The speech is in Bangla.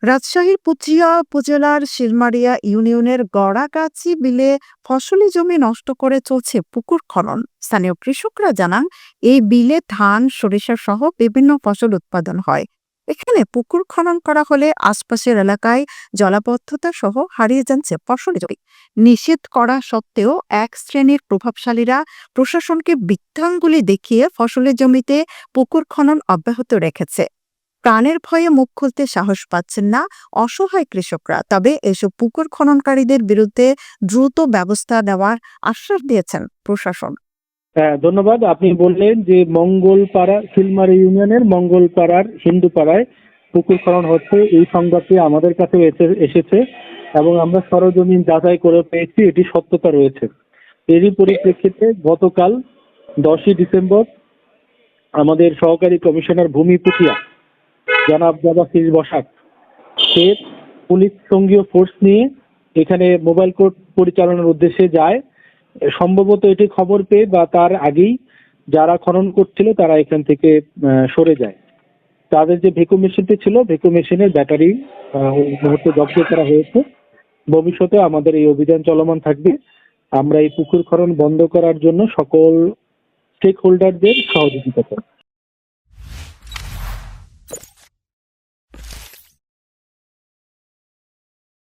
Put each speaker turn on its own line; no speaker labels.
রাজশাহীর পুঠিয়া উপজেলার শিলমারিয়া ইউনিয়নের গড়াগাছি বিলে ফসলি জমি নষ্ট করে চলছে পুকুর খনন। স্থানীয় কৃষকরা জানান, এই বিলে ধান, সরিষা সহ বিভিন্ন ফসল উৎপাদন হয়। এখানে পুকুর খনন করা হলে আশপাশের এলাকায় জলাবদ্ধতা সহ হারিয়ে যাচ্ছে ফসলি জমি। নিষেধ করা সত্ত্বেও এক শ্রেণীর প্রভাবশালীরা প্রশাসনকে বৃত্তাঙ্গুলি দেখিয়ে ফসলের জমিতে পুকুর খনন অব্যাহত রেখেছে। প্রাণের ভয়ে মুখ খুলতে সাহস পাচ্ছেন না অসহায় কৃষকরা। তবে এসব পুকুর খননকারীদের বিরুদ্ধে দ্রুত ব্যবস্থা নেওয়ার আশ্বাস দিয়েছেন প্রশাসন।
হ্যাঁ, ধন্যবাদ। আপনি বললেন যে মঙ্গলপাড়া, শিলমারি ইউনিয়নের মঙ্গলপাড়ার হিন্দুপাড়ায় পুকুর খনন হচ্ছে, এই সংবাদটি আমাদের কাছে এসেছে এবং আমরা সরজমিন যাচাই করে পেয়েছি এটি সত্যতা রয়েছে। এরই পরিপ্রেক্ষিতে গতকাল 10ই ডিসেম্বর আমাদের সহকারী কমিশনার ভূমি পুঠিয়া জনাব জাবাসির বসাক, সে পুলিশ সঙ্গীয় ফোর্স নিয়ে এখানে মোবাইল কোর্ট পরিচালনার উদ্দেশ্যে যায়। সম্ভবত এটি খবর পেয়ে বা তার আগেই যারা খনন করছিল তারা এখান থেকে সরে যায়। তাদের যে ভেকু মেশিনটি ছিল, ভেকু মেশিনের ব্যাটারি ওই মুহূর্তে জব্দ করা হয়েছে। ভবিষ্যতে আমাদের এই অভিযান চলমান থাকবে। আমরা এই পুকুর খনন বন্ধ করার জন্য সকল স্টেক হোল্ডারদের সহযোগিতা করব।